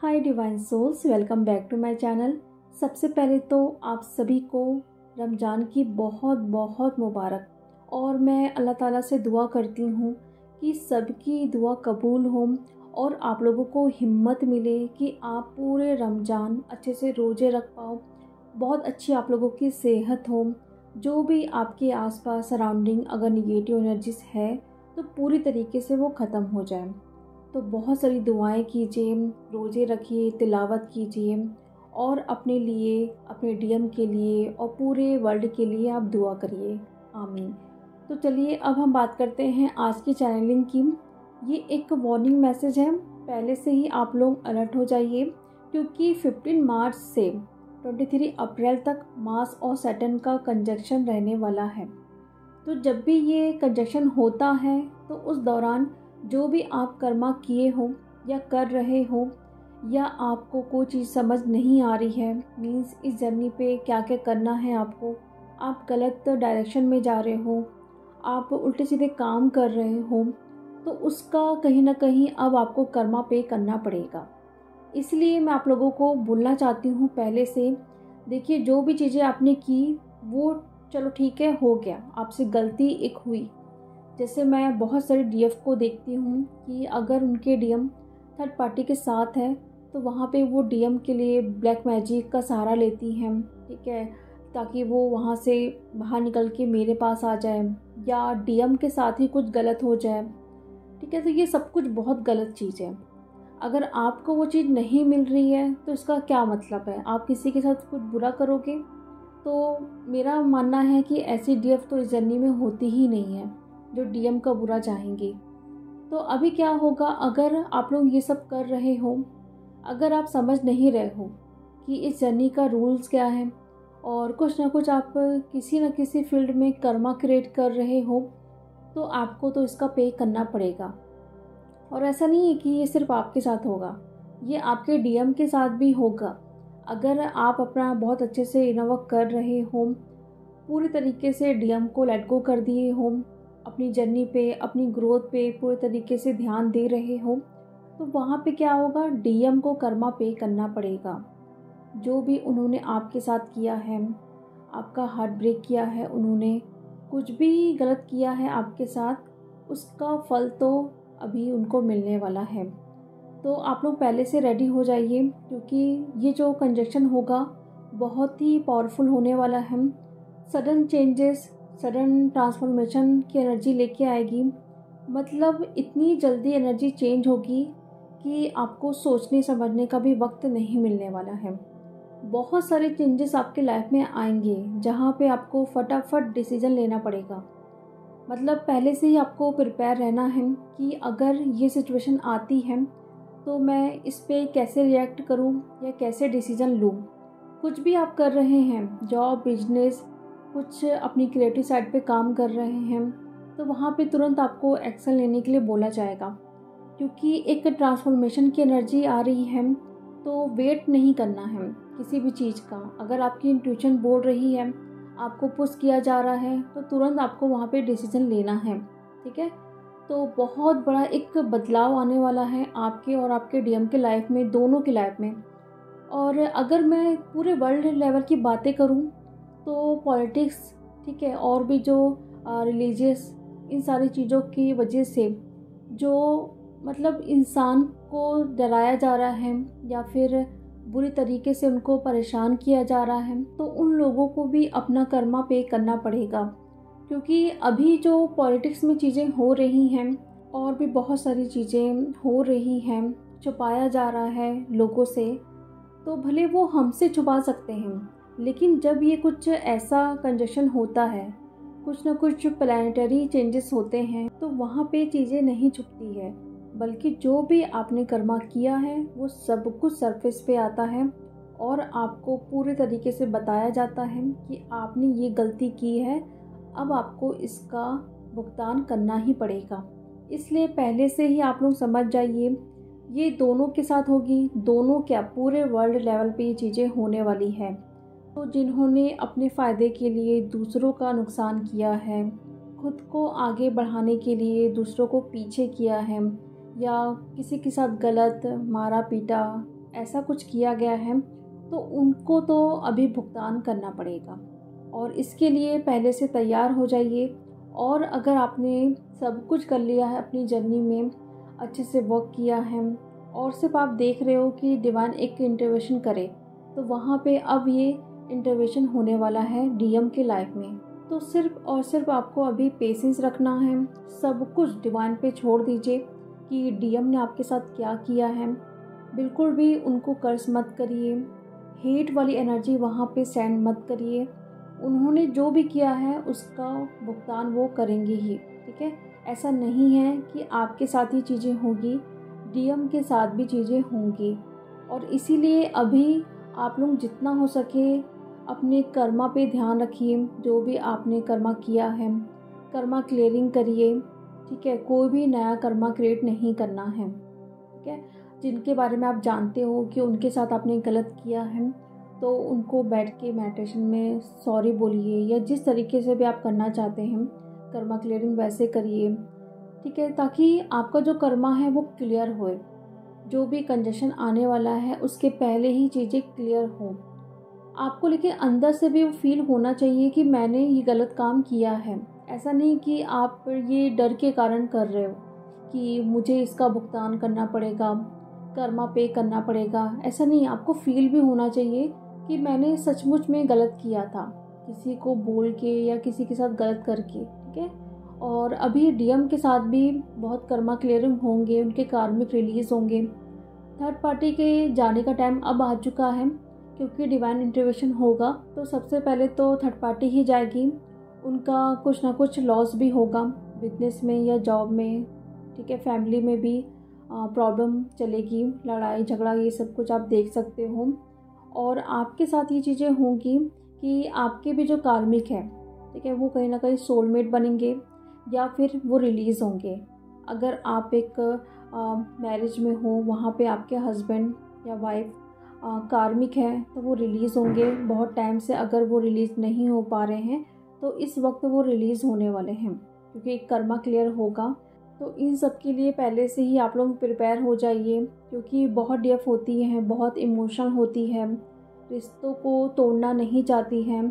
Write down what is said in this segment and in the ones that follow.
Hi divine souls, welcome back to my channel. सबसे पहले तो आप सभी को रमज़ान की बहुत बहुत मुबारक। और मैं अल्लाह ताला से दुआ करती हूँ कि सबकी दुआ कबूल हो और आप लोगों को हिम्मत मिले कि आप पूरे रमज़ान अच्छे से रोज़े रख पाओ। बहुत अच्छी आप लोगों की सेहत हो। जो भी आपके आसपास सराउंडिंग अगर निगेटिव एनर्जीज है तो पूरी तरीके से वो ख़त्म हो जाए। तो बहुत सारी दुआएं कीजिए, रोज़े रखिए, तिलावत कीजिए और अपने लिए, अपने डीएम के लिए और पूरे वर्ल्ड के लिए आप दुआ करिए। आमीन। तो चलिए अब हम बात करते हैं आज की चैनलिंग की। ये एक वार्निंग मैसेज है, पहले से ही आप लोग अलर्ट हो जाइए क्योंकि 15 मार्च से 23 अप्रैल तक मार्स और सैटर्न का कंजक्शन रहने वाला है। तो जब भी ये कंजक्शन होता है तो उस दौरान जो भी आप कर्मा किए हो या कर रहे हो या आपको कोई चीज़ समझ नहीं आ रही है, मीन्स इस जर्नी पे क्या क्या करना है आपको, आप गलत डायरेक्शन में जा रहे हो, आप उल्टे सीधे काम कर रहे हो, तो उसका कहीं ना कहीं अब आपको कर्मा पे करना पड़ेगा। इसलिए मैं आप लोगों को बोलना चाहती हूँ पहले से, देखिए जो भी चीज़ें आपने की वो चलो ठीक है, हो गया, आपसे गलती एक हुई। जैसे मैं बहुत सारे डीएफ को देखती हूँ कि अगर उनके डीएम थर्ड पार्टी के साथ है तो वहाँ पे वो डीएम के लिए ब्लैक मैजिक का सहारा लेती हैं, ठीक है, ताकि वो वहाँ से बाहर निकल के मेरे पास आ जाए या डीएम के साथ ही कुछ गलत हो जाए, ठीक है। तो ये सब कुछ बहुत गलत चीज़ है। अगर आपको वो चीज़ नहीं मिल रही है तो इसका क्या मतलब है, आप किसी के साथ कुछ बुरा करोगे? तो मेरा मानना है कि ऐसी डीएफ तो इस जर्नी में होती ही नहीं है जो डीएम का बुरा चाहेंगी। तो अभी क्या होगा अगर आप लोग ये सब कर रहे हो, अगर आप समझ नहीं रहे हो कि इस जर्नी का रूल्स क्या है और कुछ ना कुछ आप किसी न किसी फील्ड में कर्मा क्रिएट कर रहे हो, तो आपको तो इसका पे करना पड़ेगा। और ऐसा नहीं है कि ये सिर्फ आपके साथ होगा, ये आपके डीएम के साथ भी होगा। अगर आप अपना बहुत अच्छे से इनर वर्क कर रहे हो, पूरी तरीके से डीएम को लेट गो कर दिए हो, अपनी जर्नी पे, अपनी ग्रोथ पे पूरे तरीके से ध्यान दे रहे हो, तो वहाँ पे क्या होगा, डीएम को कर्मा पे करना पड़ेगा। जो भी उन्होंने आपके साथ किया है, आपका हार्ट ब्रेक किया है, उन्होंने कुछ भी गलत किया है आपके साथ, उसका फल तो अभी उनको मिलने वाला है। तो आप लोग पहले से रेडी हो जाइए क्योंकि ये जो कंजक्शन होगा बहुत ही पावरफुल होने वाला है। सडन चेंजेस, सडन ट्रांसफॉर्मेशन की एनर्जी लेके आएगी। मतलब इतनी जल्दी एनर्जी चेंज होगी कि आपको सोचने समझने का भी वक्त नहीं मिलने वाला है। बहुत सारे चेंजेस आपके लाइफ में आएंगे जहाँ पे आपको फटाफट डिसीजन लेना पड़ेगा। मतलब पहले से ही आपको प्रिपेयर रहना है कि अगर ये सिचुएशन आती है तो मैं इस पे कैसे रिएक्ट करूँ या कैसे डिसीजन लूँ। कुछ भी आप कर रहे हैं, जॉब, बिजनेस, कुछ अपनी क्रिएटिव साइड पे काम कर रहे हैं, तो वहाँ पे तुरंत आपको एक्शन लेने के लिए बोला जाएगा क्योंकि एक ट्रांसफॉर्मेशन की एनर्जी आ रही है। तो वेट नहीं करना है किसी भी चीज़ का। अगर आपकी इंट्यूशन बोल रही है, आपको पुश किया जा रहा है, तो तुरंत आपको वहाँ पे डिसीजन लेना है, ठीक है। तो बहुत बड़ा एक बदलाव आने वाला है आपके और आपके डीएम के लाइफ में, दोनों की लाइफ में। और अगर मैं पूरे वर्ल्ड लेवल की बातें करूं तो पॉलिटिक्स, ठीक है, और भी जो रिलीजियस, इन सारी चीज़ों की वजह से जो मतलब इंसान को डराया जा रहा है या फिर बुरी तरीके से उनको परेशान किया जा रहा है, तो उन लोगों को भी अपना कर्मा पे करना पड़ेगा। क्योंकि अभी जो पॉलिटिक्स में चीज़ें हो रही हैं और भी बहुत सारी चीज़ें हो रही हैं, छुपाया जा रहा है लोगों से, तो भले वो हमसे छुपा सकते हैं, लेकिन जब ये कुछ ऐसा कंजक्शन होता है, कुछ ना कुछ प्लानिटरी चेंजेस होते हैं, तो वहाँ पे चीज़ें नहीं छुपती है, बल्कि जो भी आपने कर्मा किया है वो सब कुछ सरफेस पे आता है और आपको पूरे तरीके से बताया जाता है कि आपने ये गलती की है, अब आपको इसका भुगतान करना ही पड़ेगा। इसलिए पहले से ही आप लोग समझ जाइए, ये दोनों के साथ होगी, दोनों क्या, पूरे वर्ल्ड लेवल पे ये चीज़ें होने वाली है। तो जिन्होंने अपने फ़ायदे के लिए दूसरों का नुकसान किया है, खुद को आगे बढ़ाने के लिए दूसरों को पीछे किया है, या किसी के साथ गलत मारा पीटा, ऐसा कुछ किया गया है तो उनको तो अभी भुगतान करना पड़ेगा, और इसके लिए पहले से तैयार हो जाइए। और अगर आपने सब कुछ कर लिया है अपनी जर्नी में, अच्छे से वर्क किया है और सिर्फ आप देख रहे हो कि डिवाइन एक इंटरवेंशन करे, तो वहाँ पे अब ये इंटरवेंशन होने वाला है डीएम के लाइफ में। तो सिर्फ और सिर्फ आपको अभी पेशेंस रखना है, सब कुछ डिवाइन पे छोड़ दीजिए कि डीएम ने आपके साथ क्या किया है। बिल्कुल भी उनको कर्ज मत करिए, हेट वाली एनर्जी वहाँ पे सेंड मत करिए। उन्होंने जो भी किया है उसका भुगतान वो करेंगे ही, ठीक है। ऐसा नहीं है कि आपके साथ ही चीज़ें होंगी, डीएम के साथ भी चीज़ें होंगी। और इसीलिए अभी आप लोग जितना हो सके अपने कर्मा पे ध्यान रखिए। जो भी आपने कर्मा किया है, कर्मा क्लियरिंग करिए, ठीक है। कोई भी नया कर्मा क्रिएट नहीं करना है, ठीक है। जिनके बारे में आप जानते हो कि उनके साथ आपने गलत किया है, तो उनको बैठ के मेडिटेशन में सॉरी बोलिए, या जिस तरीके से भी आप करना चाहते हैं कर्मा क्लियरिंग वैसे करिए, ठीक है। ताकि आपका जो कर्मा है वो क्लियर होए, जो भी कंजक्शन आने वाला है उसके पहले ही चीज़ें क्लियर हो आपको। लेकिन अंदर से भी वो फील होना चाहिए कि मैंने ये गलत काम किया है। ऐसा नहीं कि आप ये डर के कारण कर रहे हो कि मुझे इसका भुगतान करना पड़ेगा, कर्मा पे करना पड़ेगा। ऐसा नहीं, आपको फील भी होना चाहिए कि मैंने सचमुच में गलत किया था, किसी को बोल के या किसी के साथ गलत करके, ठीक है। और अभी डीएम के साथ भी बहुत कर्मा क्लियरिंग होंगे, उनके कार्मिक रिलीज़ होंगे। थर्ड पार्टी के जाने का टाइम अब आ चुका है, क्योंकि डिवाइन इंटरवेंशन होगा तो सबसे पहले तो थर्ड पार्टी ही जाएगी। उनका कुछ ना कुछ लॉस भी होगा बिजनेस में या जॉब में, ठीक है। फैमिली में भी प्रॉब्लम चलेगी, लड़ाई झगड़ा ये सब कुछ आप देख सकते हो। और आपके साथ ये चीज़ें होंगी कि आपके भी जो कार्मिक है, ठीक है, वो कहीं ना कहीं सोलमेट बनेंगे या फिर वो रिलीज़ होंगे। अगर आप एक मैरिज में हो, वहाँ पे आपके हस्बैंड या वाइफ कार्मिक है तो वो रिलीज़ होंगे बहुत टाइम से। अगर वो रिलीज़ नहीं हो पा रहे हैं तो इस वक्त वो रिलीज़ होने वाले हैं, क्योंकि एक कर्मा क्लियर होगा। तो इन सब के लिए पहले से ही आप लोग प्रिपेयर हो जाइए, क्योंकि बहुत डेफ होती हैं, बहुत इमोशनल होती है, रिश्तों को तोड़ना नहीं चाहती हैं।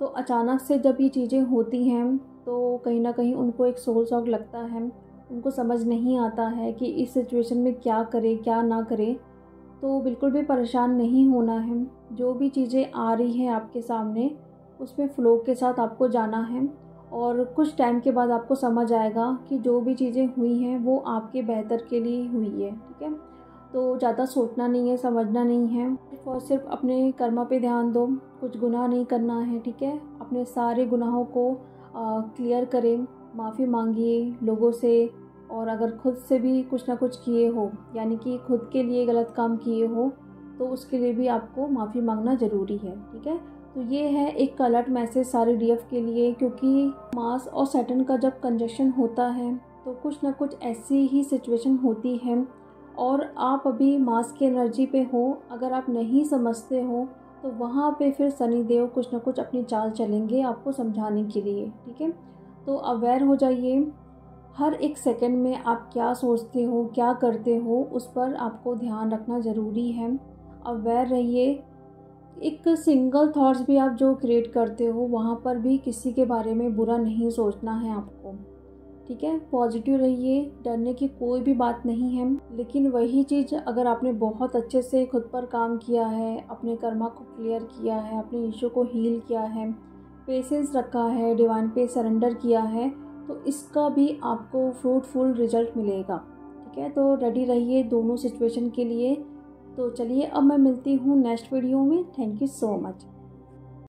तो अचानक से जब ये चीज़ें होती हैं तो कहीं ना कहीं उनको एक सोल शॉक लगता है, उनको समझ नहीं आता है कि इस सिचुएशन में क्या करे क्या ना करे। तो बिल्कुल भी परेशान नहीं होना है। जो भी चीज़ें आ रही हैं आपके सामने उसमें फ़्लो के साथ आपको जाना है, और कुछ टाइम के बाद आपको समझ आएगा कि जो भी चीज़ें हुई हैं वो आपके बेहतर के लिए हुई है, ठीक है। तो ज़्यादा सोचना नहीं है, समझना नहीं है, सिर्फ और सिर्फ अपने कर्मा पे ध्यान दो। कुछ गुनाह नहीं करना है, ठीक है। अपने सारे गुनाहों को क्लियर करें, माफ़ी मांगिए लोगों से। और अगर खुद से भी कुछ ना कुछ किए हो, यानी कि खुद के लिए गलत काम किए हो, तो उसके लिए भी आपको माफ़ी मांगना ज़रूरी है, ठीक है। तो ये है एक अलर्ट मैसेज सारे डीएफ के लिए, क्योंकि मार्स और सैटर्न का जब कंजक्शन होता है तो कुछ ना कुछ ऐसी ही सिचुएशन होती है। और आप अभी मार्स की एनर्जी पे हो, अगर आप नहीं समझते हो तो वहाँ पे फिर शनिदेव कुछ ना कुछ अपनी चाल चलेंगे आपको समझाने के लिए, ठीक है। तो अवेयर हो जाइए, हर एक सेकंड में आप क्या सोचते हो क्या करते हो उस पर आपको ध्यान रखना ज़रूरी है। अवेयर रहिए। एक सिंगल थॉट्स भी आप जो क्रिएट करते हो वहाँ पर भी किसी के बारे में बुरा नहीं सोचना है आपको, ठीक है। पॉजिटिव रहिए, डरने की कोई भी बात नहीं है। लेकिन वही चीज़ अगर आपने बहुत अच्छे से खुद पर काम किया है, अपने कर्मा को क्लियर किया है, अपने इशू को हील किया है, पेशेंस रखा है, डिवाइन पे सरेंडर किया है, तो इसका भी आपको फ्रूटफुल रिजल्ट मिलेगा, ठीक है। तो रेडी रहिए दोनों सिचुएशन के लिए। तो चलिए अब मैं मिलती हूँ नेक्स्ट वीडियो में। Thank you so much.